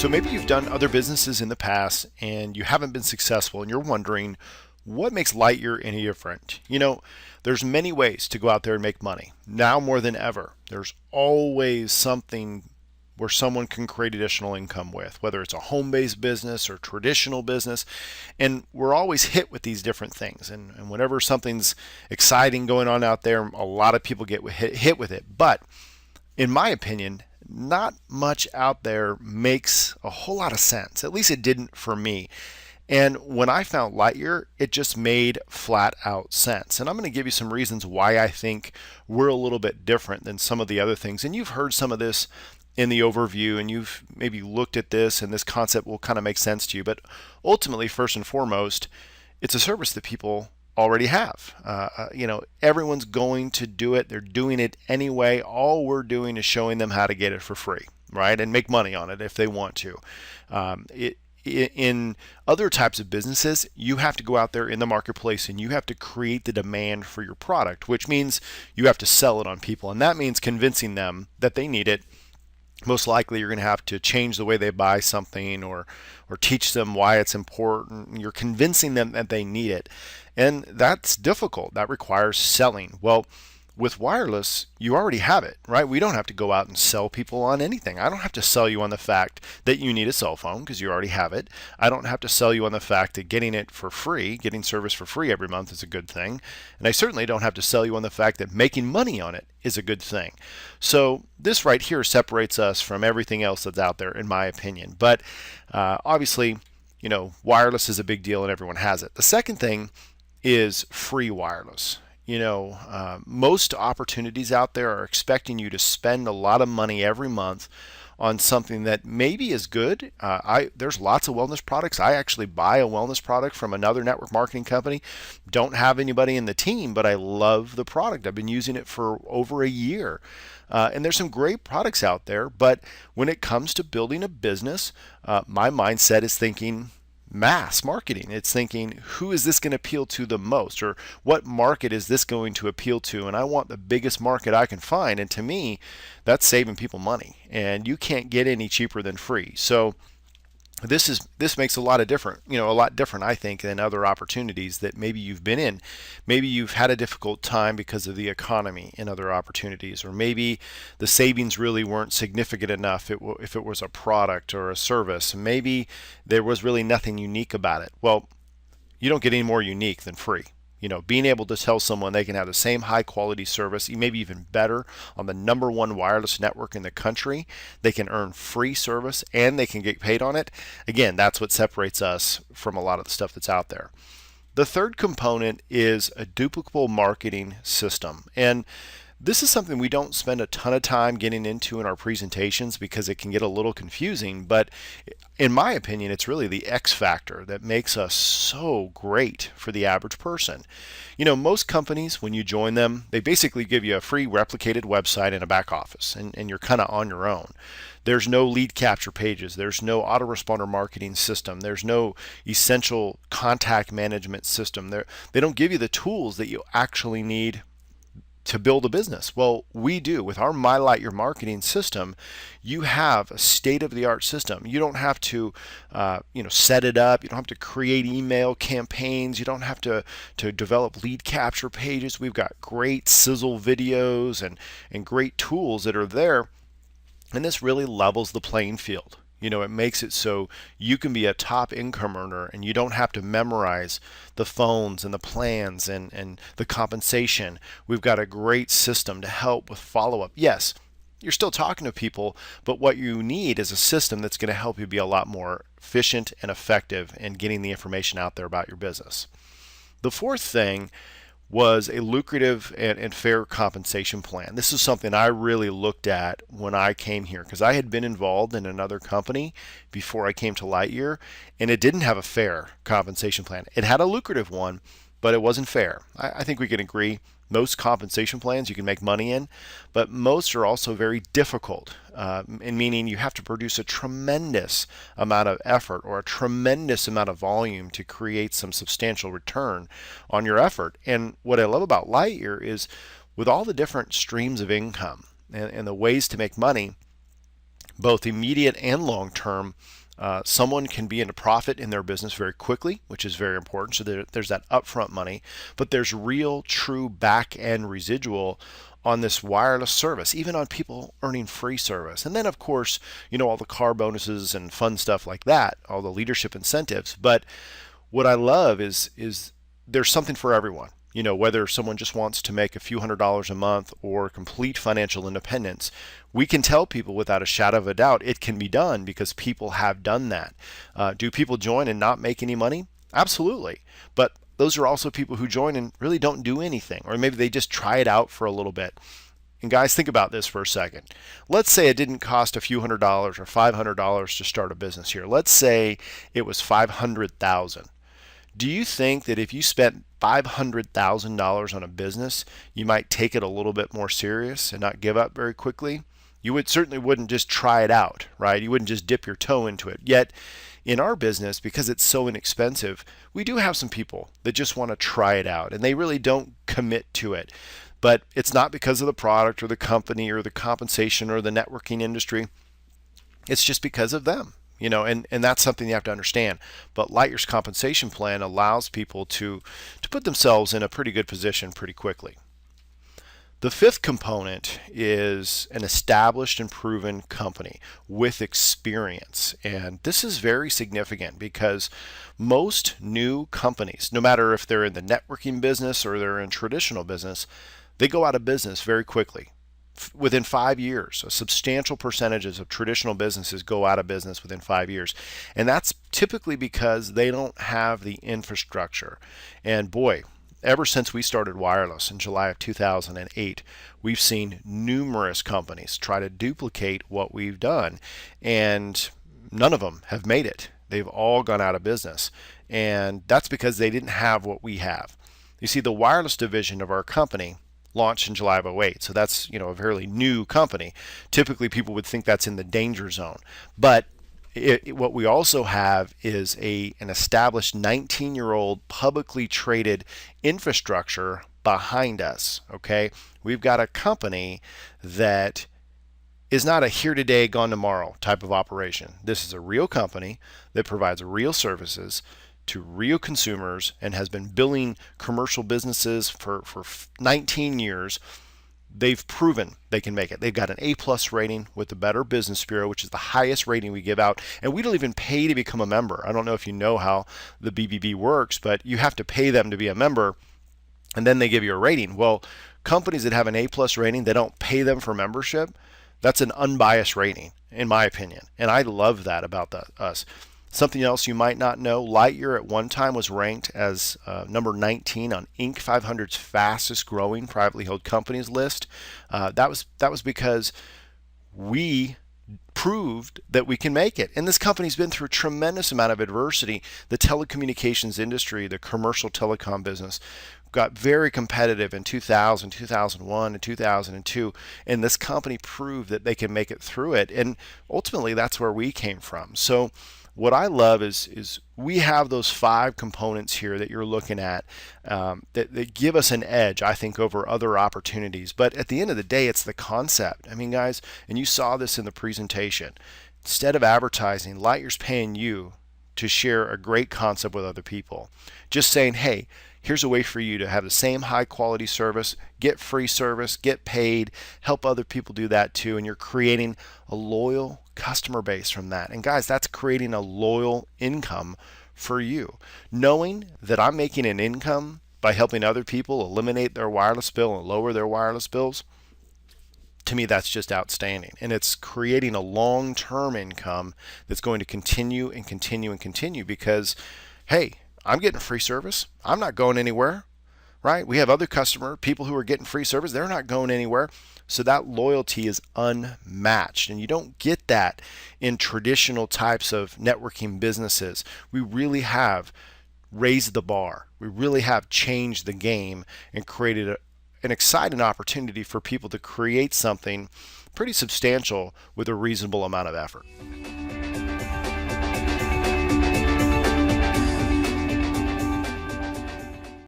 So maybe you've done other businesses in the past and you haven't been successful and you're wondering what makes LightYear any different. There's many ways to go out there and make money. Now more than ever, there's always something where someone can create additional income with, whether it's a home-based business or traditional business. And we're always hit with these different things. And whenever something's exciting going on out there, a lot of people get hit with it. But in my opinion, not much out there makes a whole lot of sense. At least it didn't for me. And when I found LightYear, it just made flat out sense. And I'm going to give you some reasons why I think we're a little bit different than some of the other things. And you've heard some of this in the overview, and you've maybe looked at this, and this concept will kind of make sense to you. But ultimately, first and foremost, it's a service that people already have. Everyone's going to do it. They're doing it anyway. All we're doing is showing them how to get it for free, right? And make money on it if they want to. In other types of businesses, you have to go out there in the marketplace and you have to create the demand for your product, which means you have to sell it on people. And that means convincing them that they need it. Most likely you're going to have to change the way they buy something or teach them why it's important. You're convincing them that they need it. And that's difficult. That requires selling. Well, with wireless, you already have it, right? We don't have to go out and sell people on anything. I don't have to sell you on the fact that you need a cell phone because you already have it. I don't have to sell you on the fact that getting it for free, getting service for free every month is a good thing. And I certainly don't have to sell you on the fact that making money on it is a good thing. So this right here separates us from everything else that's out there, in my opinion. But obviously, wireless is a big deal and everyone has it. The second thing is free wireless. Most opportunities out there are expecting you to spend a lot of money every month on something that maybe is good. There's lots of wellness products. I actually buy a wellness product from another network marketing company. Don't have anybody in the team, but I love the product. I've been using it for over a year. And there's some great products out there, but when it comes to building a business, my mindset is thinking mass marketing. It's thinking, who is this going to appeal to the most, or what market is this going to appeal to? And I want the biggest market I can find. And to me, that's saving people money. And you can't get any cheaper than free. So this makes a lot different, I think, than other opportunities that maybe you've been in. Maybe you've had a difficult time because of the economy in other opportunities, or maybe the savings really weren't significant enough if it was a product or a service. Maybe there was really nothing unique about it. Well, you don't get any more unique than free. Being able to tell someone they can have the same high quality service, maybe even better, on the number one wireless network in the country, they can earn free service and they can get paid on it. Again, that's what separates us from a lot of the stuff that's out there. The third component is a duplicable marketing system. And this is something we don't spend a ton of time getting into in our presentations because it can get a little confusing, but in my opinion, it's really the X factor that makes us so great for the average person. Most companies, when you join them, they basically give you a free replicated website and a back office, and you're kind of on your own. There's no lead capture pages. There's no autoresponder marketing system. There's no essential contact management system. They don't give you the tools that you actually need to build a business. Well, we do. With our LightYear marketing system, you have a state-of-the-art system. You don't have to set it up. You don't have to create email campaigns. You don't have to develop lead capture pages. We've got great sizzle videos and great tools that are there, and this really levels the playing field. It makes it so you can be a top income earner and you don't have to memorize the phones and the plans and the compensation. We've got a great system to help with follow-up. Yes, you're still talking to people, but what you need is a system that's going to help you be a lot more efficient and effective in getting the information out there about your business. The fourth thing was a lucrative and fair compensation plan. This is something I really looked at when I came here because I had been involved in another company before I came to LightYear, and it didn't have a fair compensation plan. It had a lucrative one, but it wasn't fair. I think we can agree most compensation plans you can make money in, but most are also very difficult, in meaning you have to produce a tremendous amount of effort or a tremendous amount of volume to create some substantial return on your effort. And what I love about LightYear is with all the different streams of income and the ways to make money, both immediate and long term. Someone can be in a profit in their business very quickly, which is very important. So there's that upfront money, but there's real, true back end residual on this wireless service, even on people earning free service. And then, of course, all the car bonuses and fun stuff like that, all the leadership incentives. But what I love is there's something for everyone. Whether someone just wants to make a few $100s a month or complete financial independence, we can tell people without a shadow of a doubt it can be done because people have done that. Do people join and not make any money? Absolutely. But those are also people who join and really don't do anything, or maybe they just try it out for a little bit. And guys, think about this for a second. Let's say it didn't cost a few $100s or $500 to start a business here. Let's say it was $500,000. Do you think that if you spent $500,000 on a business, you might take it a little bit more serious and not give up very quickly? You certainly wouldn't just try it out, right? You wouldn't just dip your toe into it. Yet in our business, because it's so inexpensive, we do have some people that just want to try it out and they really don't commit to it. But it's not because of the product or the company or the compensation or the networking industry. It's just because of them. And that's something you have to understand. But LightYear's compensation plan allows people to put themselves in a pretty good position pretty quickly. The fifth component is an established and proven company with experience. And this is very significant because most new companies, no matter if they're in the networking business or they're in traditional business, they go out of business very quickly. Within 5 years, a substantial percentages of traditional businesses go out of business within 5 years. And that's typically because they don't have the infrastructure. And boy, ever since we started wireless in July of 2008, we've seen numerous companies try to duplicate what we've done. And none of them have made it. They've all gone out of business. And that's because they didn't have what we have. You see, the wireless division of our company launched in July of 08. So that's, a fairly new company. Typically people would think that's in the danger zone. But what we also have is an established 19-year-old publicly traded infrastructure behind us. Okay? We've got a company that is not a here today, gone tomorrow type of operation. This is a real company that provides real services to real consumers and has been billing commercial businesses for 19 years. They've proven they can make it. They've got an A+ rating with the Better Business Bureau, which is the highest rating we give out. And we don't even pay to become a member. I don't know if you know how the BBB works, but you have to pay them to be a member, and then they give you a rating. Well, companies that have an A+ rating, they don't pay them for membership. That's an unbiased rating, in my opinion. And I love that about us. Something else you might not know, LightYear at one time was ranked as number 19 on Inc. 500's fastest growing privately held companies list. That was because we proved that we can make it. And this company's been through a tremendous amount of adversity. The telecommunications industry, the commercial telecom business, got very competitive in 2000, 2001, and 2002. And this company proved that they can make it through it. And ultimately, that's where we came from. So what I love is we have those 5 components here that you're looking at that give us an edge, I think, over other opportunities. But at the end of the day, it's the concept. I mean, guys, and you saw this in the presentation. Instead of advertising, LightYear's paying you to share a great concept with other people. Just saying, hey, here's a way for you to have the same high quality service, get free service, get paid, help other people do that too, and you're creating a loyal customer base from that. And guys, that's creating a loyal income for you. Knowing that I'm making an income by helping other people eliminate their wireless bill and lower their wireless bills, to me, that's just outstanding. And it's creating a long-term income that's going to continue and continue and continue because, hey, I'm getting free service. I'm not going anywhere, right? We have other people who are getting free service. They're not going anywhere. So that loyalty is unmatched. And you don't get that in traditional types of networking businesses. We really have raised the bar. We really have changed the game and created an exciting opportunity for people to create something pretty substantial with a reasonable amount of effort.